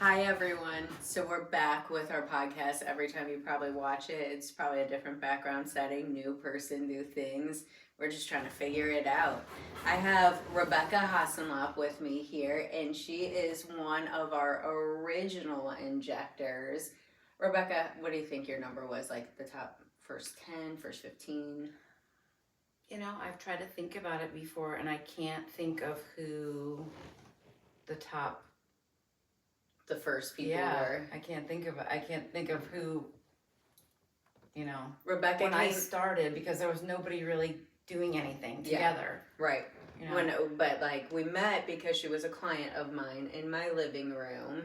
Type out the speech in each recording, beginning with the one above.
Hi, everyone. So we're back with our podcast. Every time you probably watch it, it's probably a different background setting, new person, new things. We're just trying to figure it out. I have Rebecca Hasselhoff with me here, and she is one of our original injectors. Rebecca, what do you think your number was? Like the top first 10, first 15? I've tried to think about it before, and I can't think of who the top. The first people were. I can't think of who. Rebecca when I started, because there was nobody really doing anything together. Right. But we met because she was a client of mine in my living room.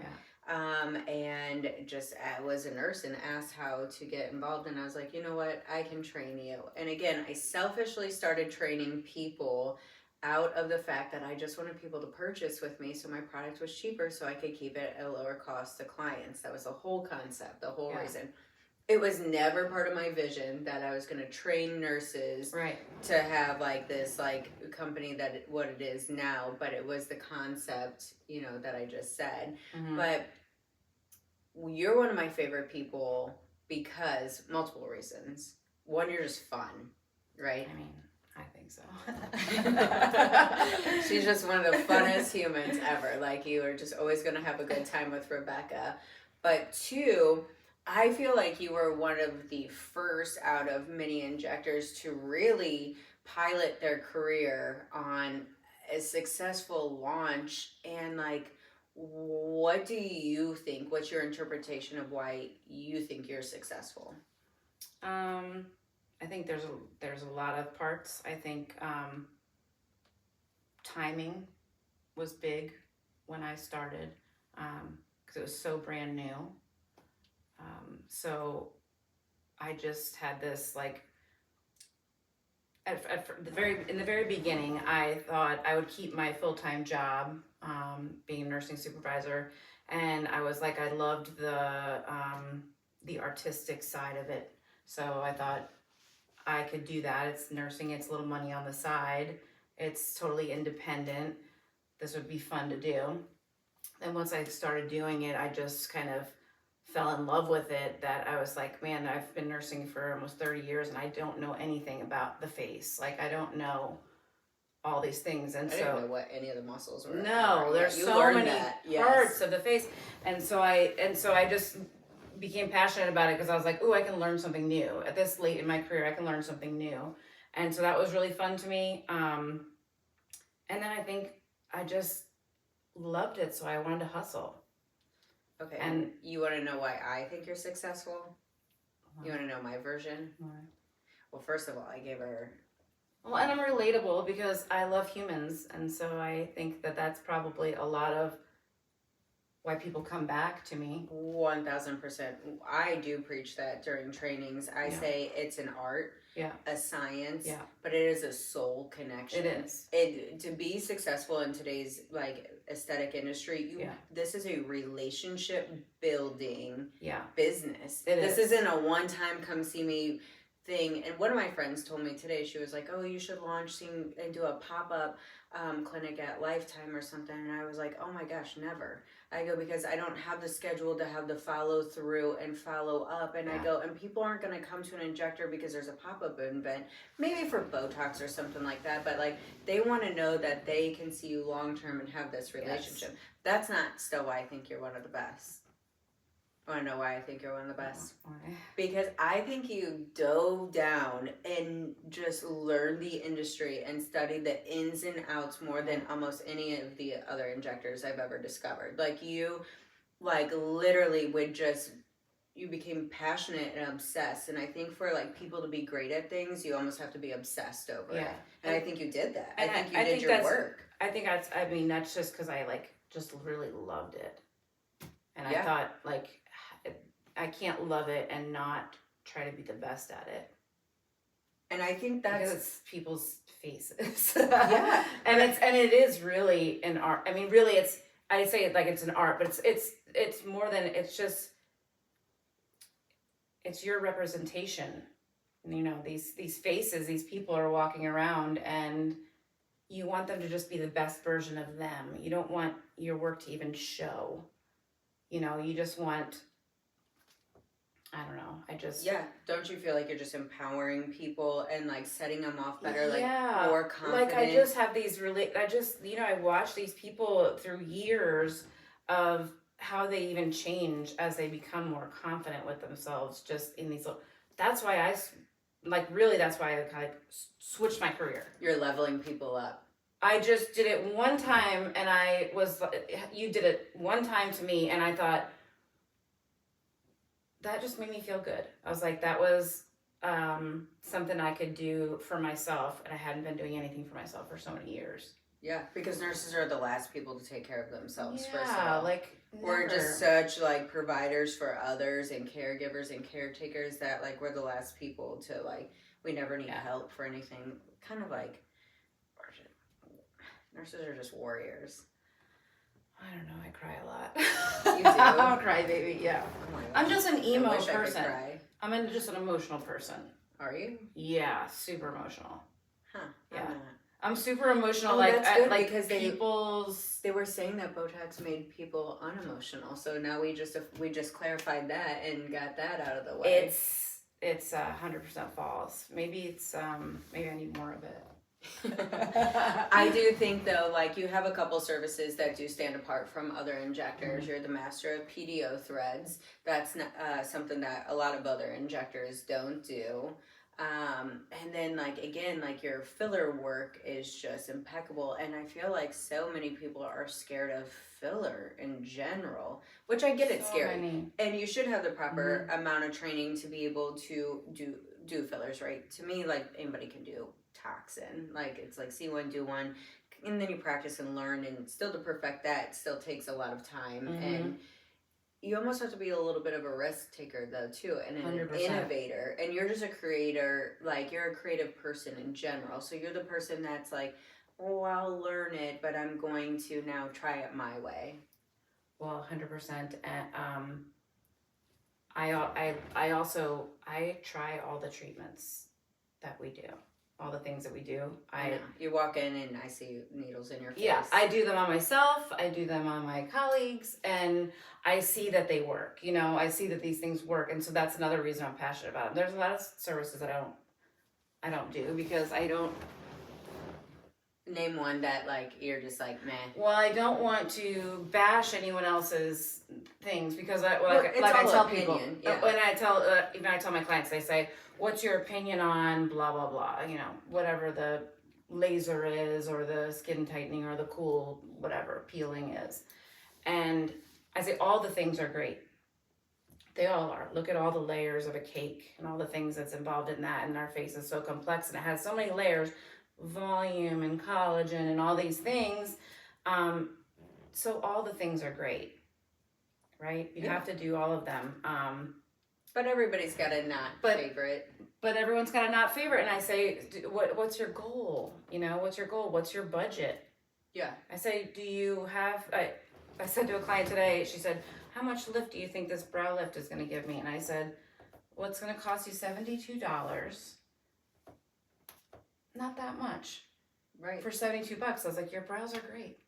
And just I was a nurse and asked how to get involved, and I was like, you know what, I can train you. And again, I selfishly started training people out of the fact that I just wanted people to purchase with me so my product was cheaper so I could keep it at a lower cost to clients. That was the whole concept, the whole reason. It was never part of my vision that I was going to train nurses to have this company that what it is now, but it was the concept, that I just said. Mm-hmm. But you're one of my favorite people because multiple reasons. One, you're just fun, right? I mean, I think so. She's just one of the funnest humans ever. You are just always going to have a good time with Rebecca. But two, I feel like you were one of the first out of many injectors to really pilot their career on a successful launch. And what do you think? What's your interpretation of why you think you're successful? I think there's a lot of parts. I think timing was big when I started because it was so brand new. So I just had this in the very beginning, I thought I would keep my full-time job being a nursing supervisor, and I was I loved the artistic side of it. So I thought I could do that. It's nursing, it's a little money on the side, it's totally independent. This would be fun to do. And once I started doing it, I just kind of fell in love with it, that I was like, man, I've been nursing for almost 30 years and I don't know anything about the face. I don't know all these things. And I didn't know what any of the muscles were. No, there's so many parts of the face. And so I just became passionate about it because I was like, ooh, I can learn something new. At this late in my career, I can learn something new. And so that was really fun to me. And then I think I just loved it, so I wanted to hustle. Okay, and you want to know why I think you're successful? You want to know my version? Why? Well, first of all, I gave her... Well, and I'm relatable because I love humans, and so I think that that's probably a lot of why people come back to me. 1000%. I do preach that during trainings. I say it's an art, a science, but it is a soul connection. It is. To be successful in today's aesthetic industry, this is a relationship building business. This isn't a one-time come see me thing. And one of my friends told me today, she was like, oh, you should launch and do a pop-up clinic at Lifetime or something. And I was like, oh my gosh, never. I go, because I don't have the schedule to have the follow through and follow up. And I go, and people aren't going to come to an injector because there's a pop-up event, maybe for Botox or something like that. But they want to know that they can see you long-term and have this relationship. Yes. That's not still why I think you're one of the best. Want to know why I think you're one of the best? Why? Because I think you dove down and just learned the industry and studied the ins and outs more than almost any of the other injectors I've ever discovered. You literally you became passionate and obsessed. And I think for people to be great at things, you almost have to be obsessed over it. And I think you did that. I think you did your work. I think that's just because I just really loved it. And I thought I can't love it and not try to be the best at it. And I think that's because it's people's faces. And it is really an art. I mean, really, I say it like it's an art, but it's more than it's your representation. These faces, these people are walking around, and you want them to just be the best version of them. You don't want your work to even show. You know, you just want, I don't know. Yeah. Don't you feel like you're just empowering people and like setting them off better, yeah, like more confident? Like I just have these I watch these people through years of how they even change as they become more confident with themselves. Just in these, that's why that's why I kind of switched my career. You're leveling people up. I just did it one time, and you did it one time to me, and I thought, that just made me feel good. I was like, that was something I could do for myself, and I hadn't been doing anything for myself for so many years. Yeah, because nurses are the last people to take care of themselves. Yeah, first of all. like we're just such like providers for others and caregivers and caretakers that like we're the last people to like. We never need help for anything. Kind of like nurses are just warriors. I don't know. I cry a lot. You do? I'm a crybaby. Yeah. Oh I'm just an emo person. I could cry. I'm just an emotional person. Are you? Yeah, super emotional. Huh. Yeah. I'm super emotional. Oh, like that's good like because they were saying that Botox made people unemotional. So now we just clarified that and got that out of the way. It's 100% false. Maybe it's maybe I need more of it. I do think though, like you have a couple services that do stand apart from other injectors. Mm-hmm. You're the master of PDO threads. That's not, something that a lot of other injectors don't do. And then like again, like your filler work is just impeccable. And I feel like so many people are scared of filler in general, which I get it's scary. Many. And you should have the proper amount of training to be able to do fillers, right? To me, like anybody can do toxin. Like it's like see one, do one, and then you practice and learn, and still to perfect that still takes a lot of time. And you almost have to be a little bit of a risk taker though too, and an 100%. Innovator. And you're just a creator, like you're a creative person in general. So you're the person that's like, oh, I'll learn it, but I'm going to now try it my way. Well, 100%. And I try all the treatments that we do. All the things that we do. I know. You walk in and I see needles in your face. Yeah, I do them on myself. I do them on my colleagues, and I see that they work. You know, I see that these things work, and so that's another reason I'm passionate about them. There's a lot of services that I don't do because I don't. Name one that like you're just like meh. Well, I don't want to bash anyone else's things because I tell people when I tell my clients, they say, what's your opinion on blah blah blah, you know, whatever the laser is or the skin tightening or the cool whatever peeling is, and I say all the things are great. They all are. Look at all the layers of a cake and all the things that's involved in that, and our face is so complex and it has so many layers, volume and collagen and all these things, so all the things are great, right? You have to do all of them. But everybody's got a favorite. But everyone's got a not favorite. And I say, what's your goal? You know, what's your goal? What's your budget? Yeah. I say, do you have... I said to a client today, she said, how much lift do you think this brow lift is going to give me? And I said, well, it's going to cost you $72. Not that much. Right. For $72. I was like, your brows are great.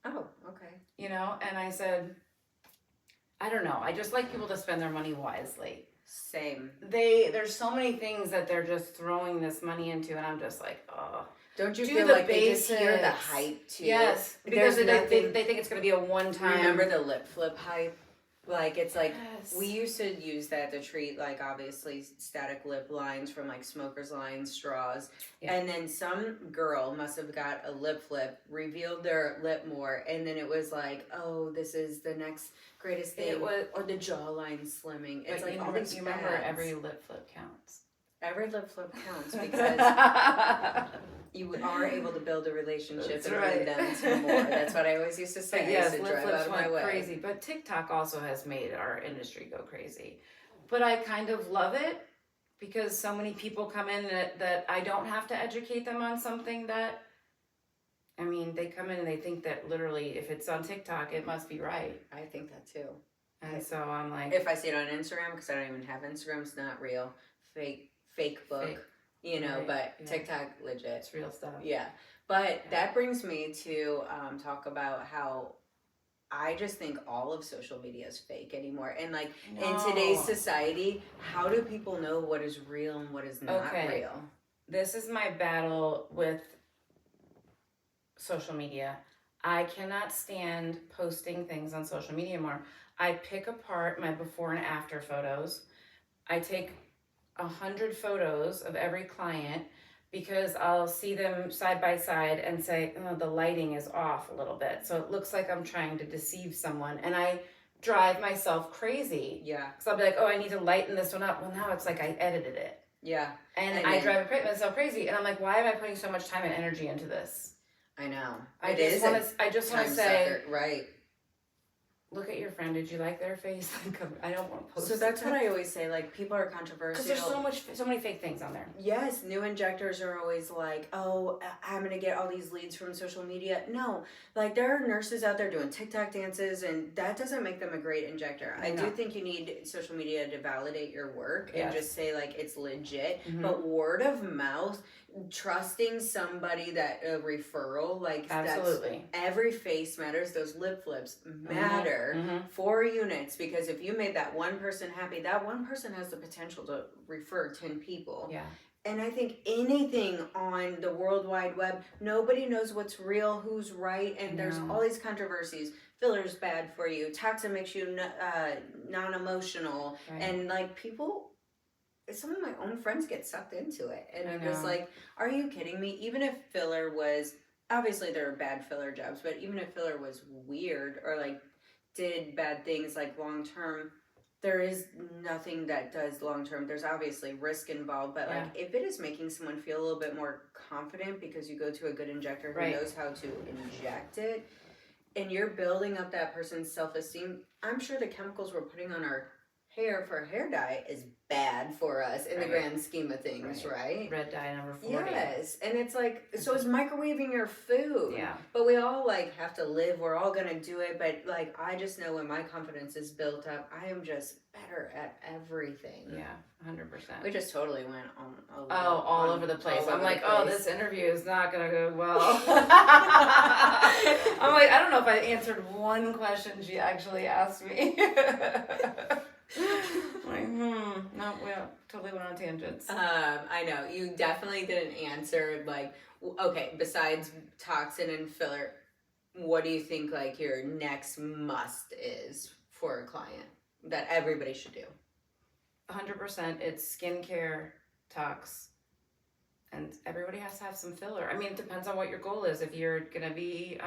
Oh, okay. You know, and I said, I don't know. I just like people to spend their money wisely. Same. There's so many things that they're just throwing this money into, and I'm just like, oh. Don't you feel like basics. They just hear the hype too? Yes, because they think it's going to be a one-time. Remember the lip flip hype? Like it's like we used to use that to treat like obviously static lip lines from like smokers lines, straws, and then some girl must have got a lip flip, revealed their lip more, and then it was like, oh, this is the next greatest thing. It was, or the jawline slimming. It's like all these. You remember every lip flip counts. Every lip flip counts because you are able to build a relationship and lead them to more. That's what I always used to say. But yes, lip flips went crazy. But TikTok also has made our industry go crazy. But I kind of love it because so many people come in that I don't have to educate them on something that, I mean, they come in and they think that literally if it's on TikTok, it must be right. I think that too. And so I'm like... If I see it on Instagram, because I don't even have Instagram, it's not real. Fake book, you know, right, but TikTok legit. It's real stuff. Yeah. But that brings me to talk about how I just think all of social media is fake anymore. And like in today's society, how do people know what is real and what is not real? This is my battle with social media. I cannot stand posting things on social media anymore. I pick apart my before and after photos. I take 100 photos of every client because I'll see them side by side and say, oh, the lighting is off a little bit. So it looks like I'm trying to deceive someone. And I drive myself crazy. Yeah. Because I'll be like, oh, I need to lighten this one up. Well, now it's like I edited it. Yeah. And I drive myself crazy. And I'm like, why am I putting so much time and energy into this? I know. I just want to say, right. Look at your friend. Did you like their face? I don't want to post. So that's what I always say. Like, people are controversial. Because there's so many fake things on there. Yes, new injectors are always like, oh, I'm going to get all these leads from social media. No, like there are nurses out there doing TikTok dances, and that doesn't make them a great injector. I do think you need social media to validate your work and just say like it's legit. Mm-hmm. But word of mouth, trusting somebody that a referral, like absolutely, every face matters. Those lip flips matter. Mm-hmm. 4 units, because if you made that one person happy, that one person has the potential to refer 10 people. Yeah. And I think anything on the World Wide Web, nobody knows what's real, who's right, and there's all these controversies. Filler's bad for you. Toxin makes you non-emotional. Right. And like people, some of my own friends get sucked into it. And I'm just like, are you kidding me? Even if filler was, obviously there are bad filler jobs, but even if filler was weird or like did bad things like long term, there is nothing that does long term. There's obviously risk involved, but like if it is making someone feel a little bit more confident because you go to a good injector who knows how to inject it, and you're building up that person's self-esteem, I'm sure the chemicals we're putting on our hair for hair dye is bad for us in the grand scheme of things, right? Red dye number 40. Yes, and it's like, so is microwaving your food. Yeah. But we all like have to live, we're all gonna do it, but like I just know when my confidence is built up, I am just better at everything. Yeah, 100%. We just totally went all over the place. I'm like, this interview is not gonna go well. I'm like, I don't know if I answered one question she actually asked me. No, we totally went on tangents. I know you definitely didn't answer like, okay, besides toxin and filler, what do you think like your next must is for a client that everybody should do? 100%. It's skincare, tox, and everybody has to have some filler. I mean, it depends on what your goal is. If you're gonna be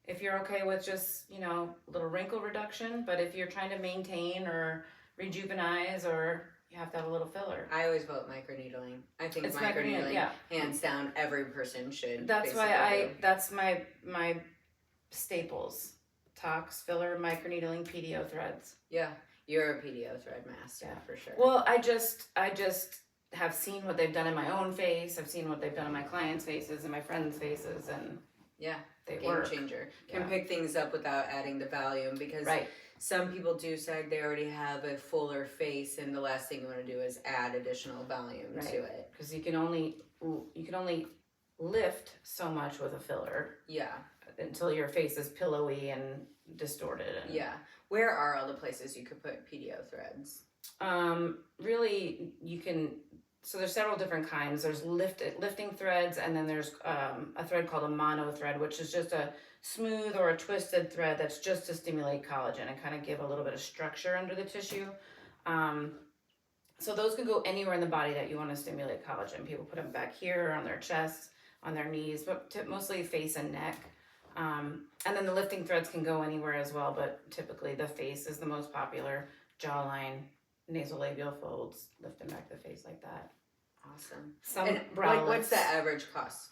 if you're okay with just, a little wrinkle reduction, but if you're trying to maintain or rejuvenize, or you have to have a little filler. I always vote microneedling. I think it's microneedling, hands down, every person should. That's why that's my staples. Tox, filler, microneedling, PDO threads. Yeah, you're a PDO thread master for sure. Well, I just have seen what they've done in my own face. I've seen what they've done in my clients' faces and my friends' faces, and they game work. Changer. Can pick things up without adding the volume, because some people do say they already have a fuller face, and the last thing you want to do is add additional volume to it. Because you can only lift so much with a filler. Yeah. Until your face is pillowy and distorted. Where are all the places you could put PDO threads? Really, you can. So there's several different kinds. There's lifting threads, and then there's a thread called a mono thread, which is just a smooth or a twisted thread that's just to stimulate collagen and kind of give a little bit of structure under the tissue. So those can go anywhere in the body that you want to stimulate collagen. People put them back here, on their chest, on their knees, but mostly face and neck. And then the lifting threads can go anywhere as well, but typically the face is the most popular. Jawline, nasolabial folds, lifting back the face like that. Awesome. And what's the average cost?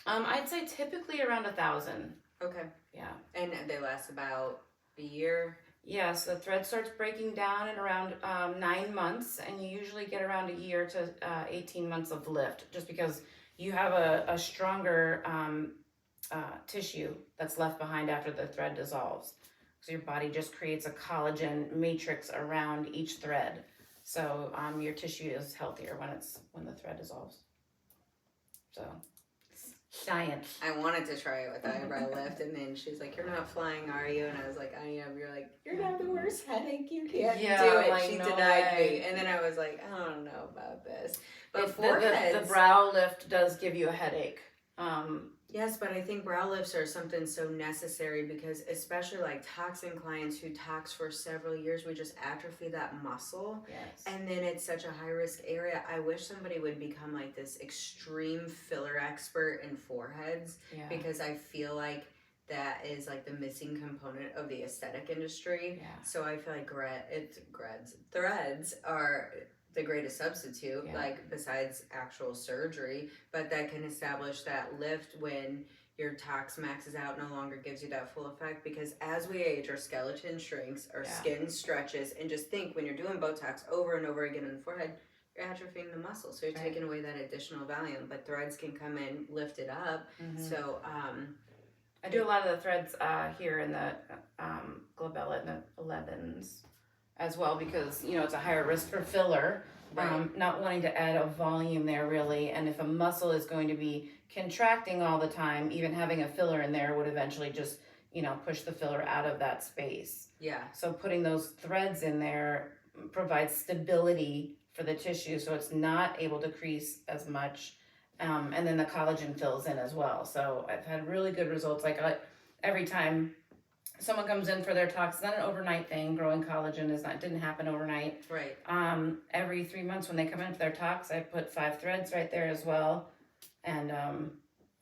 I'd say typically around $1,000. Okay. Yeah. And they last about a year? Yeah, so the thread starts breaking down in around 9 months, and you usually get around a year to 18 months of lift, just because you have a stronger tissue that's left behind after the thread dissolves. So your body just creates a collagen matrix around each thread. So your tissue is healthier when the thread dissolves. So Science. I wanted to try it with the eyebrow lift, and then she's like, "You're not flying, are you?" And I was like, "I am." You're like, "You're gonna have the worst headache. You can't do it." Like, she no denied way. me, and then I was like, "I don't know about this." But the brow lift does give you a headache. Yes, but I think brow lifts are something so necessary because especially like toxin clients who tox for several years, we just atrophy that muscle. Yes. And then it's such a high risk area. I wish somebody would become like this extreme filler expert in foreheads because I feel like that is like the missing component of the aesthetic industry. Yeah. So I feel like threads are the greatest substitute, like besides actual surgery, but that can establish that lift when your tox maxes out, no longer gives you that full effect, because as we age, our skeleton shrinks, our skin stretches, and just think when you're doing Botox over and over again in the forehead, you're atrophying the muscle, so you're taking away that additional volume, but threads can come in, lift it up. So I do a lot of the threads here in the glabella and the 11s as well, because it's a higher risk for filler, not wanting to add a volume there really, and if a muscle is going to be contracting all the time, even having a filler in there would eventually just push the filler out of that space. So putting those threads in there provides stability for the tissue, so it's not able to crease as much, and then the collagen fills in as well. So I've had really good results. Like every time someone comes in for their tox, it's not an overnight thing. Growing collagen didn't happen overnight. Right. Every 3 months when they come in for their tox, I put 5 threads right there as well. And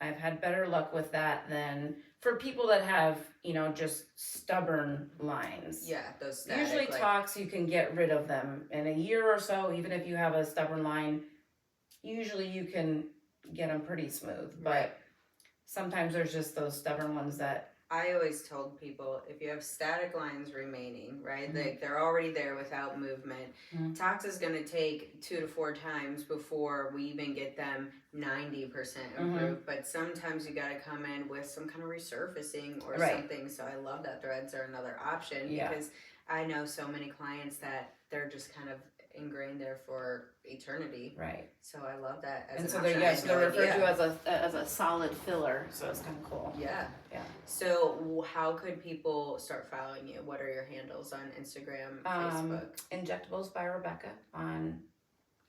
I've had better luck with that than for people that have, just stubborn lines. Yeah, those static, usually tox, you can get rid of them in a year or so. Even if you have a stubborn line, usually you can get them pretty smooth. But sometimes there's just those stubborn ones that I always told people, if you have static lines remaining, right, they're already there without movement, tox is going to take 2 to 4 times before we even get them 90% improved. But sometimes you got to come in with some kind of resurfacing or something. So I love that threads are another option because I know so many clients that they're just kind of ingrained there for eternity. Right. So I love that as an option. So they're referred to as a solid filler. So it's kind of cool. Yeah. Yeah. So how could people start following you? What are your handles on Instagram, Facebook? Injectables by Rebecca on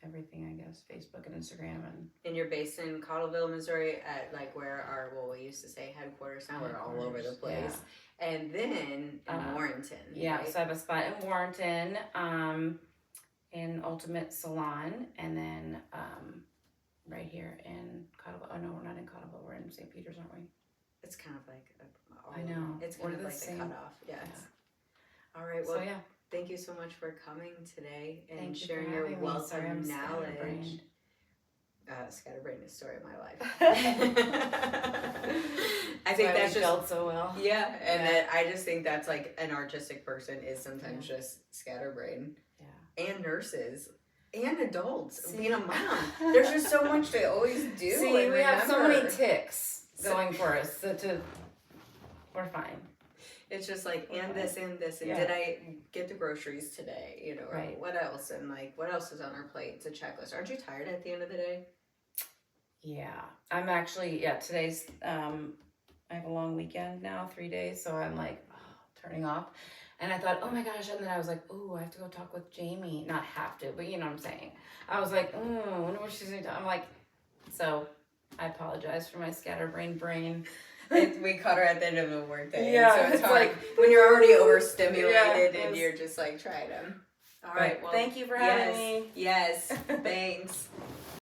everything, I guess, Facebook and Instagram. And you're based in Cottleville, Missouri at like where we used to say headquarters. Now we're all over the place. Yeah. And then in Warrenton. Yeah. Right? So I have a spot in Warrenton. In Ultimate Salon, and then right here in Cottleville. Oh no, we're not in Cottleville. We're in St. Peters, aren't we? It's kind of like I know. It's kind of like the cutoff. Yes. Yeah. All right. Well, thank you so much for coming today and sharing your wealth of knowledge. Scatterbrained is the story of my life. I think that's just felt so well. Yeah, and then I just think that's like an artistic person is sometimes just scatterbrained. And nurses and adults being a mom. There's just so much to always do. See, we have so many ticks going for us. We're fine. It's just like, and this, and did I get the groceries today? Or what else? And like, what else is on our plate? It's a checklist. Aren't you tired at the end of the day? Yeah. I'm actually, today's, I have a long weekend now, 3 days. So I'm like, turning off. And I thought, oh my gosh, and then I was like, oh, I have to go talk with Jamie. Not have to, but you know what I'm saying. I was like, I wonder what she's going to do. I'm like, so I apologize for my scatterbrained brain. We caught her at the end of a work day. Yeah. So it's hard like, when you're already overstimulated and you're just like, try them. All right. Well, thank you for having me. Yes. Thanks.